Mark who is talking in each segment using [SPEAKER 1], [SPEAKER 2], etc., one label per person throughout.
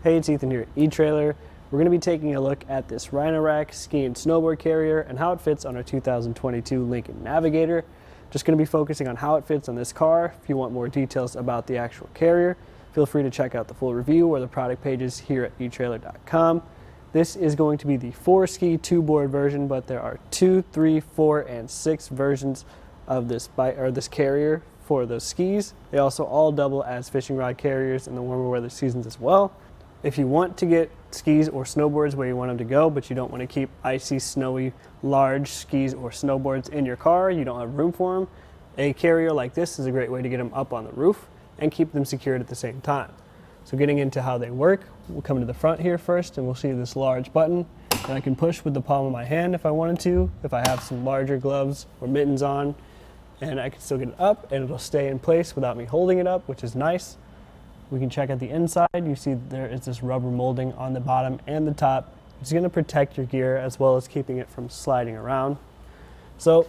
[SPEAKER 1] Hey, it's Ethan here at eTrailer. We're going to be taking a look at this Rhino-Rack Ski and Snowboard Carrier and how it fits on our 2022 Lincoln Navigator. Just going to be focusing on how it fits on this car. If you want more details about the actual carrier, feel free to check out the full review or the product pages here at etrailer.com. This is going to be the 4-ski 2-board version, but there are 2, 3, 4, and 6 versions of this carrier for those skis. They also all double as fishing rod carriers in the warmer weather seasons as well. If you want to get skis or snowboards where you want them to go, but you don't want to keep icy, snowy, large skis or snowboards in your car, you don't have room for them, a carrier like this is a great way to get them up on the roof and keep them secured at the same time. So getting into how they work, we'll come to the front here first and we'll see this large button that I can push with the palm of my hand if I wanted to, if I have some larger gloves or mittens on, and I can still get it up and it'll stay in place without me holding it up, which is nice. We can check out the inside. You see there is this rubber molding on the bottom and the top. It's going to protect your gear as well as keeping it from sliding around. So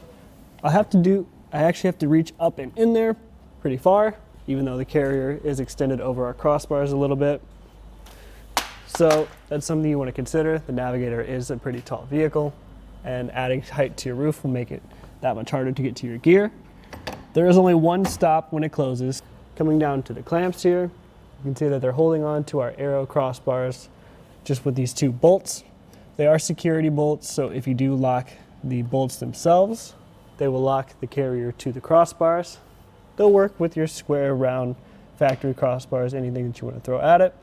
[SPEAKER 1] I actually have to reach up and in there pretty far, even though the carrier is extended over our crossbars a little bit. So that's something you want to consider. The Navigator is a pretty tall vehicle, and adding height to your roof will make it that much harder to get to your gear. There is only one stop when it closes. Coming down to the clamps here, you can see that they're holding on to our Aero crossbars just with these 2 bolts. They are security bolts, so if you do lock the bolts themselves, they will lock the carrier to the crossbars. They'll work with your square, round, factory crossbars, anything that you want to throw at it.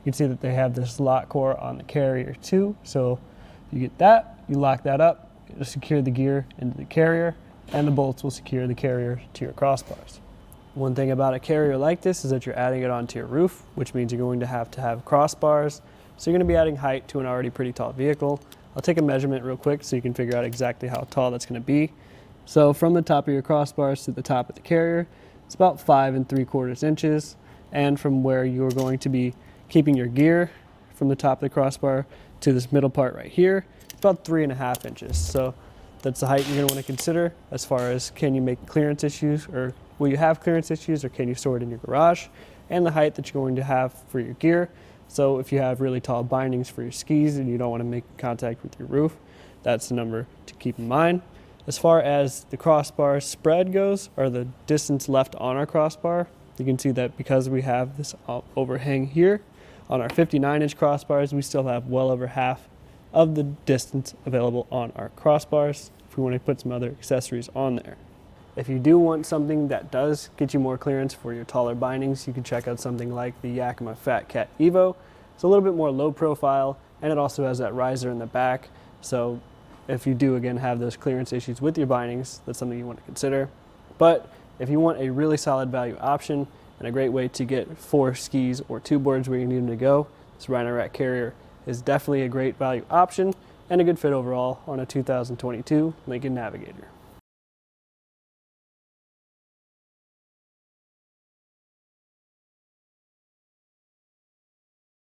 [SPEAKER 1] You can see that they have this lock core on the carrier too, so if you get that, you lock that up, it'll secure the gear into the carrier, and the bolts will secure the carrier to your crossbars. One thing about a carrier like this is that you're adding it onto your roof, which means you're going to have crossbars. So you're going to be adding height to an already pretty tall vehicle. I'll take a measurement real quick so you can figure out exactly how tall that's going to be. So from the top of your crossbars to the top of the carrier, it's about 5 3/4 inches. And from where you're going to be keeping your gear, from the top of the crossbar to this middle part right here, about 3.5 inches. So that's the height you're going to want to consider as far as can you make clearance issues, or will you have clearance issues, or can you store it in your garage, and the height that you're going to have for your gear. So if you have really tall bindings for your skis and you don't want to make contact with your roof, that's the number to keep in mind. As far as the crossbar spread goes, or the distance left on our crossbar, you can see that because we have this overhang here on our 59-inch crossbars, we still have well over half of the distance available on our crossbars if we want to put some other accessories on there. If you do want something that does get you more clearance for your taller bindings, you can check out something like the Yakima Fat Cat Evo. It's a little bit more low profile, and it also has that riser in the back. So if you do, again, have those clearance issues with your bindings, that's something you want to consider. But if you want a really solid value option and a great way to get 4 skis or 2 boards where you need them to go, this Rhino-Rack Carrier is definitely a great value option and a good fit overall on a 2022 Lincoln Navigator.